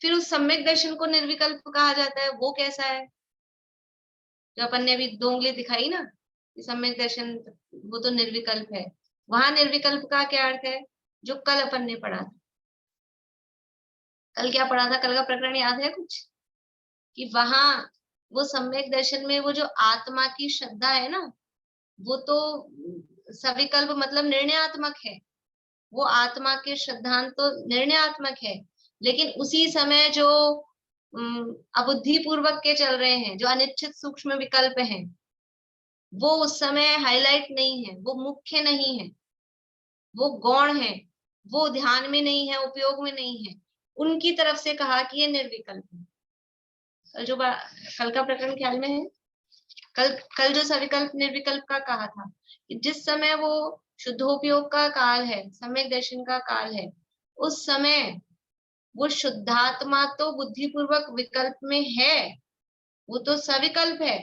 फिर उस सम्यक दर्शन को निर्विकल्प कहा जाता है, वो कैसा है? जो अपन ने अभी 2 उंगली दिखाई ना, सम्यक दर्शन वो तो निर्विकल्प है। वहां निर्विकल्प का क्या अर्थ है? जो कल अपन ने पढ़ा था, कल क्या पढ़ा था, कल का प्रकरण याद है कुछ? कि वहां वो सम्यक दर्शन में वो जो आत्मा की श्रद्धा है ना, वो तो सविकल्प मतलब निर्णयात्मक है, वो आत्मा के श्रद्धांत तो निर्णयात्मक है। लेकिन उसी समय जो अबुद्धि पूर्वक के चल रहे हैं, जो अनिश्चित सूक्ष्म विकल्प हैं, वो उस समय हाईलाइट नहीं है, वो मुख्य नहीं है, वो गौण है, वो ध्यान में नहीं है, उपयोग में नहीं है, उनकी तरफ से कहा कि ये निर्विकल्प है। कल का प्रकरण ख्याल में है? कल जो सविकल्प निर्विकल्प का कहा था कि जिस समय वो शुद्धोपयोग का काल है, सम्यक दर्शन का काल है, उस समय वो शुद्धात्मा तो बुद्धिपूर्वक विकल्प में है, वो तो सविकल्प है।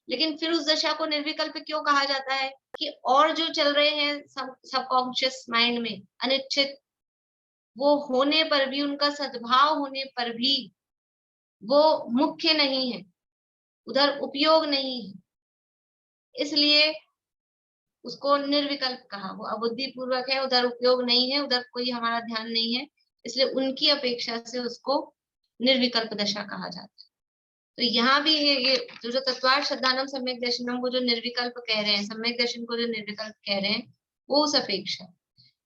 लेकिन फिर उस दशा को निर्विकल्प क्यों कहा जाता है? कि और जो चल रहे हैं सबकॉन्शियस माइंड में अनिश्चित, वो होने पर भी, उनका सद्भाव होने पर भी वो मुख्य नहीं है, उधर उपयोग नहीं है, इसलिए उसको निर्विकल्प कहा। वो अबुद्धि पूर्वक है, उधर उपयोग नहीं है, उधर कोई हमारा ध्यान नहीं है, इसलिए उनकी अपेक्षा से उसको निर्विकल्प दशा कहा जाता है। तो यहाँ भी ये जो तत्वार श्रद्धानम सम्यक दर्शनम को जो निर्विकल्प कह रहे हैं, सम्यक दर्शन को जो निर्विकल्प कह रहे हैं, वो उस अपेक्षा।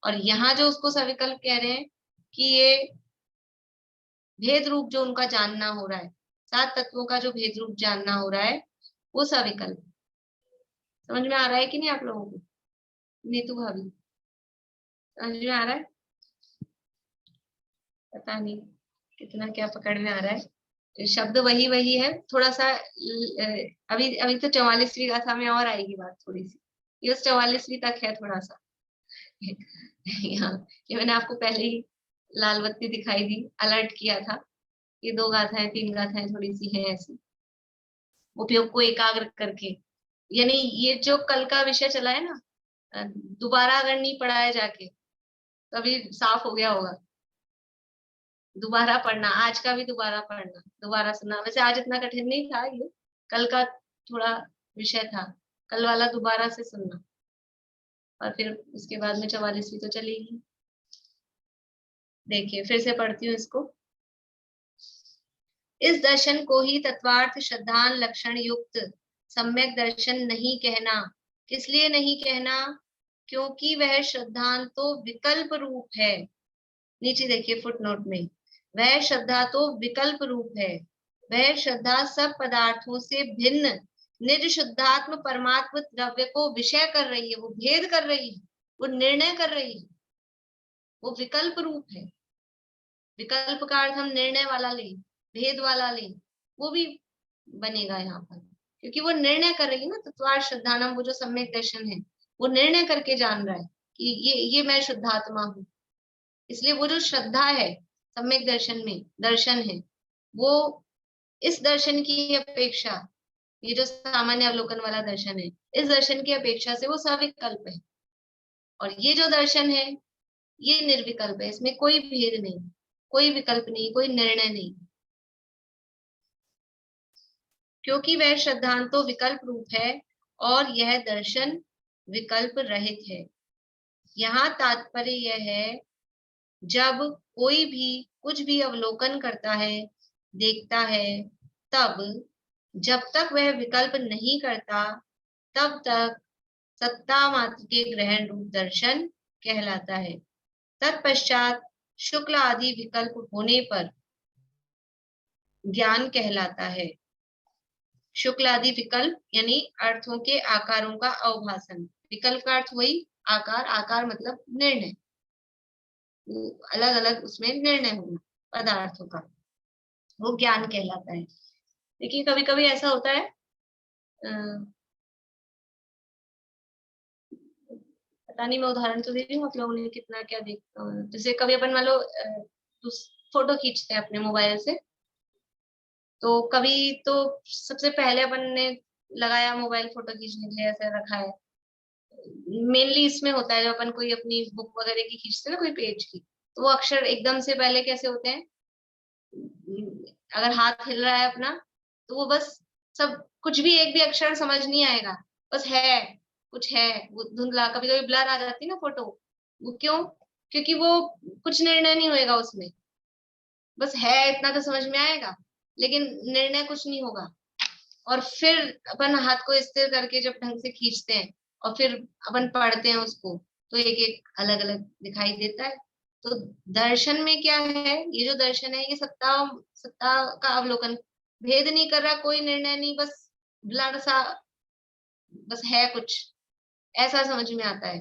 और यहाँ जो उसको सविकल्प कह रहे हैं कि ये भेद रूप जो उनका जानना हो रहा है, 7 तत्वों का जो भेद रूप जानना हो रहा है, वो सविकल्प। समझ में आ रहा है कि नहीं आप लोगों को? नीतू भाभी समझ में आ रहा है? पता नहीं कितना क्या पकड़ में आ रहा है, शब्द वही वही है, थोड़ा सा अभी अभी तो 44वीं गाथा में और आएगी बात थोड़ी सी, ये 44वीं तक है थोड़ा सा। यहाँ ये मैंने आपको पहले ही लाल बत्ती दिखाई दी, अलर्ट किया था, ये 2 गाथाएं 3 गाथाएं थोड़ी सी है ऐसी, उपयोग को एकाग्र करके। यानी ये जो कल का विषय चला है ना, दोबारा अगर नहीं पढ़ाया जाके तो अभी साफ हो गया होगा। दोबारा पढ़ना, आज का भी दोबारा पढ़ना, दोबारा सुनना। वैसे आज इतना कठिन नहीं था, ये कल का थोड़ा विषय था, कल वाला दोबारा से सुनना, और फिर उसके बाद में 44वीं तो चलेगी। देखिए फिर से पढ़ती हूँ इसको। इस दर्शन को ही तत्वार्थ श्रद्धान लक्षण युक्त सम्यक दर्शन नहीं कहना। किस लिए नहीं कहना? क्योंकि वह श्रद्धान तो विकल्प रूप है। नीचे देखिए फुटनोट में, वह श्रद्धा तो विकल्प रूप है, वह श्रद्धा सब पदार्थों से भिन्न निज शुद्धात्म परमात्म द्रव्य को विषय कर रही है, वो भेद कर रही है, वो निर्णय कर रही है, वो विकल्प रूप है। विकल्प का अर्थ हम निर्णय वाला लें, भेद वाला लें, वो भी बनेगा यहाँ पर, क्योंकि वो निर्णय कर रही है ना। तत्वार श्रद्धानम, वो जो सम्यक दर्शन है, वो निर्णय करके जान रहा है कि ये मैं शुद्धात्मा हूँ। इसलिए वो जो श्रद्धा है सम्यक दर्शन में, दर्शन है, वो इस दर्शन की अपेक्षा, ये जो सामान्य अवलोकन वाला दर्शन है, इस दर्शन की अपेक्षा से वो सविकल्प है। और ये जो दर्शन है ये निर्विकल्प है, इसमें कोई भेद नहीं, कोई विकल्प नहीं, कोई निर्णय नहीं, क्योंकि वह श्रद्धांत तो विकल्प रूप है और यह दर्शन विकल्प रहित है। यहाँ तात्पर्य यह है, जब कोई भी कुछ भी अवलोकन करता है, देखता है, तब जब तक वह विकल्प नहीं करता, तब तक सत्ता मात्र के ग्रहण रूप दर्शन कहलाता है। तत्पश्चात शुक्ल आदि विकल्प होने पर ज्ञान कहलाता है। शुक्ल आदि विकल्प यानी अर्थों के आकारों का अवभाषण। विकल्प का अर्थ वही आकार, आकार मतलब निर्णय, अलग अलग उसमें निर्णय होना पदार्थों का, वो ज्ञान कहलाता है। देखिए कभी कभी ऐसा होता है, पता नहीं, मैं उदाहरण तो दे रही हूँ, आप लोगों ने कितना क्या देख, जैसे कभी अपन मान लो फोटो खींचते हैं अपने मोबाइल से, तो कभी तो सबसे पहले अपन ने लगाया मोबाइल फोटो खींचने के लिए, ऐसे रखा है। मेनली इसमें होता है जब अपन कोई अपनी बुक वगैरह की खींचते हैं ना, कोई पेज की, तो वो अक्षर एकदम से पहले कैसे होते हैं, अगर हाथ हिल रहा है अपना, तो वो बस सब, कुछ भी एक भी अक्षर समझ नहीं आएगा, बस है, कुछ है, वो धुंधला, कभी कभी ब्लर आ जाती है ना फोटो, वो क्यों? क्योंकि वो कुछ निर्णय नहीं होएगा उसमें, बस है इतना तो समझ में आएगा, लेकिन निर्णय कुछ नहीं होगा। और फिर अपन हाथ को स्थिर करके जब ढंग से खींचते हैं और फिर अपन पढ़ते हैं उसको, तो एक एक अलग अलग दिखाई देता है। तो दर्शन में क्या है, ये जो दर्शन है ये सत्ता सत्ता का अवलोकन, भेद नहीं कर रहा, कोई निर्णय नहीं, बस ब्लर सा, बस है कुछ, ऐसा समझ में आता है,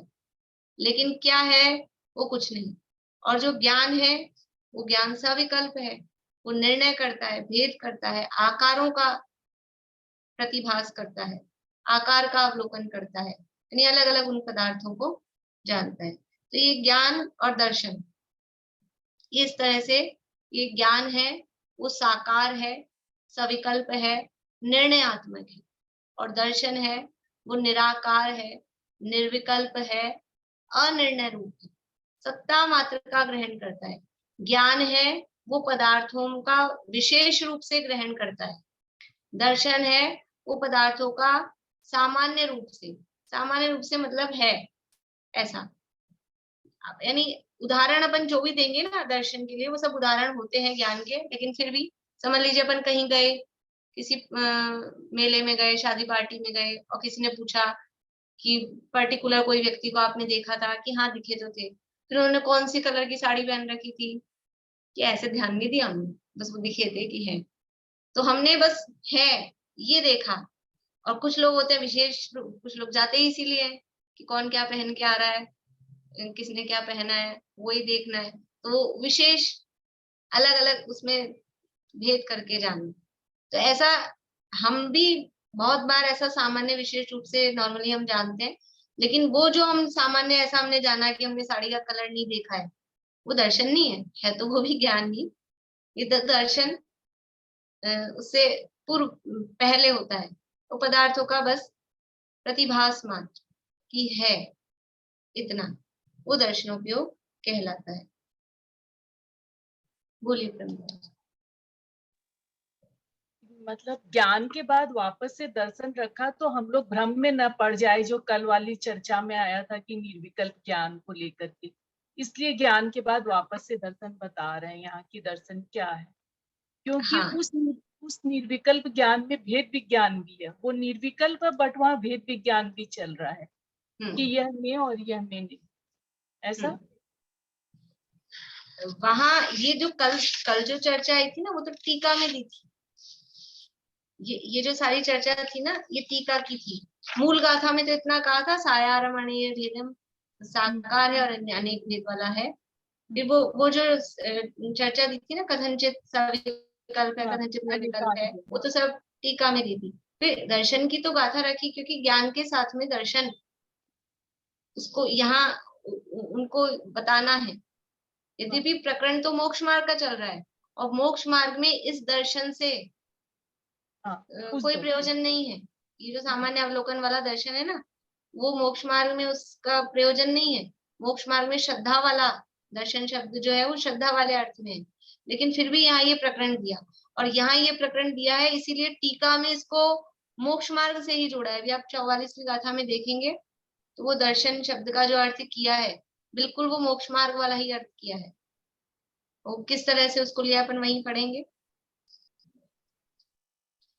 लेकिन क्या है वो कुछ नहीं। और जो ज्ञान है वो ज्ञान सा विकल्प है, वो निर्णय करता है, भेद करता है, आकारों का प्रतिभास करता है, आकार का अवलोकन करता है, यानी अलग अलग उन पदार्थों को जानता है। तो ये ज्ञान और दर्शन, इस तरह से ये ज्ञान है वो साकार है, सविकल्प है, निर्णयात्मक है, और दर्शन है वो निराकार है, निर्विकल्प है, अनिर्णय रूप है, सत्ता मात्र का ग्रहण करता है। ज्ञान है वो पदार्थों का विशेष रूप से ग्रहण करता है। दर्शन है वो पदार्थों का सामान्य रूप से, सामान्य रूप से मतलब है ऐसा, यानी उदाहरण अपन जो भी देंगे ना दर्शन के लिए, वो सब उदाहरण होते हैं ज्ञान के, लेकिन फिर भी समझ लीजिए अपन कहीं गए, किसी मेले में गए, शादी पार्टी में गए, और किसी ने पूछा कि पर्टिकुलर कोई व्यक्ति को आपने देखा था कि हाँ दिखे तो थे, फिर उन्होंने कौन सी कलर की साड़ी पहन रखी थी, कि ऐसे ध्यान नहीं दिया हमने, बस वो दिखे थे कि है, तो हमने बस है ये देखा। और कुछ लोग होते हैं विशेष, कुछ लोग जाते ही इसीलिए हैं कि कौन क्या पहन के आ रहा है, किसने क्या पहना है, वही देखना है, तो वो विशेष अलग अलग उसमें भेद करके जाना। तो ऐसा हम भी बहुत बार ऐसा सामान्य विशेष रूप से नॉर्मली हम जानते हैं, लेकिन वो जो हम सामान्य ऐसा हमने जाना कि हमने साड़ी का कलर नहीं देखा है, वो दर्शन नहीं है तो वो भी ज्ञान ही। ये दर्शन उससे पूर्व पहले होता है, तो पदार्थों का बस प्रतिभास मात्र की है, इतना, वो दर्शनोपयोग कहलाता है। बोलिए प्रमिला। मतलब ज्ञान के बाद वापस से दर्शन रखा तो हम लोग भ्रम में न पड़ जाए, जो कल वाली चर्चा में आया था कि निर्विकल्प ज्ञान को लेकर के, इसलिए ज्ञान के बाद वापस से दर्शन बता रहे हैं यहाँ की दर्शन क्या है, क्योंकि हाँ, उस निर्विकल्प ज्ञान में भेद विज्ञान भी है, वो निर्विकल्प है बट वहाँ भेद विज्ञान भी चल रहा है कि यह मैं और यह मैं नहीं, ऐसा। वहां ये जो कल कल जो चर्चा आई थी ना, वो तो टीका में दी थी, ये जो सारी चर्चा थी ना, ये टीका की थी। मूल गाथा में तो इतना कहा था, सायारमणीय भेदम साकार है और अनेक भेद वाला है। फिर वो जो चर्चा दी थी ना, कथनचित सविकल्प है, कथनचित निर्विकल्प है, वो तो सब टीका में दी थी। फिर दर्शन की तो गाथा रखी, क्योंकि ज्ञान के साथ में दर्शन, उसको यहाँ उनको बताना है। यद्यपि प्रकरण तो मोक्ष मार्ग का चल रहा है, और मोक्ष मार्ग में इस दर्शन से कोई प्रयोजन नहीं है। ये जो सामान्य अवलोकन वाला दर्शन है ना, वो मोक्ष मार्ग में उसका प्रयोजन नहीं है। मोक्ष मार्ग में श्रद्धा वाला दर्शन शब्द जो है वो श्रद्धा वाले अर्थ में है। लेकिन फिर भी यहाँ ये प्रकरण दिया, और यहाँ ये प्रकरण दिया है इसीलिए टीका में इसको मोक्ष मार्ग से ही जोड़ा है। अभी आप 44वीं गाथा में देखेंगे तो वो दर्शन शब्द का जो अर्थ किया है, बिल्कुल वो मोक्ष मार्ग वाला ही अर्थ किया है। वो किस तरह से उसको लिया अपन वहीं पढ़ेंगे।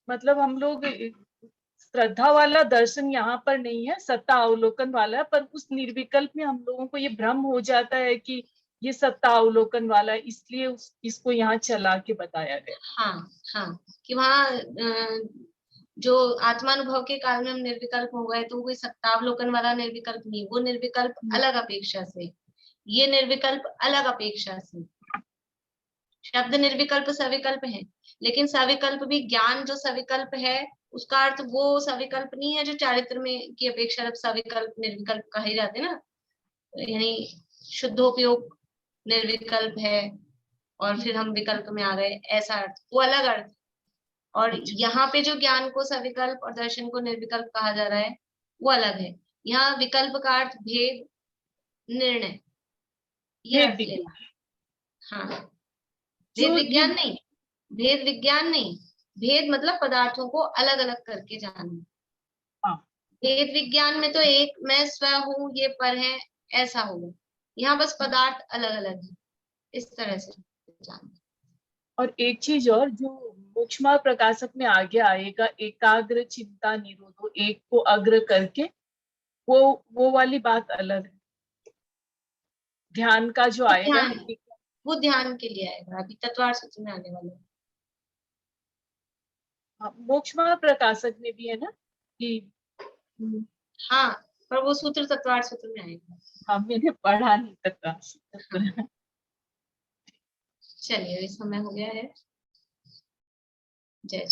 मतलब हम लोग श्रद्धा वाला दर्शन यहाँ पर नहीं है, सत्ता अवलोकन वाला है, पर उस निर्विकल्प में हम लोगों को ये भ्रम हो जाता है कि ये सत्ता अवलोकन वाला है, इसलिए इसको यहाँ चला के बताया गया। हाँ हाँ, कि वहाँ जो आत्मानुभव के काल में हम निर्विकल्प हो गए, तो कोई सत्तावलोकन वाला निर्विकल्प नहीं, वो निर्विकल्प अलग अपेक्षा से, ये निर्विकल्प अलग अपेक्षा से। शब्द निर्विकल्प सविकल्प है, लेकिन सविकल्प भी ज्ञान जो सविकल्प है उसका अर्थ वो सविकल्प नहीं है जो चारित्र में की अपेक्षा सविकल्प निर्विकल्प कहे जाते ना, यानी शुद्धोपयोग निर्विकल्प है और फिर हम विकल्प में आ गए, ऐसा अर्थ, वो अलग अर्थ। और यहाँ पे जो ज्ञान को सविकल्प और दर्शन को निर्विकल्प कहा जा रहा है वो अलग है। यहाँ विकल्प का अर्थ भेद निर्णय, ये अर्थ लेना। हाँ, भेद विज्ञान नहीं, भेद विज्ञान नहीं, भेद मतलब पदार्थों को अलग अलग करके जानना। भेद विज्ञान में तो एक मैं स्व हूँ, ये पर है, ऐसा होगा। यहाँ बस पदार्थ अलग अलग है, इस तरह से जानना। और एक चीज और जो मोक्षमार्ग प्रकाशक में आगे आएगा, एकाग्र चिंता निरोधो, एक को अग्र करके, वो वाली बात अलग है। ध्यान का जो आएगा, वो ध्यान के लिए आएगा, अभी तत्वार्थ सूत्र में आने वाला है। मोक्षमार्ग प्रकाशक में भी है ना कि हाँ, पर वो सूत्र तत्वार्थ सूत्र में आएगा। हाँ, मैंने पढ़ा नहीं तत्वार्थ सूत्र। हाँ। चलिए, अभी समय हो गया है। जय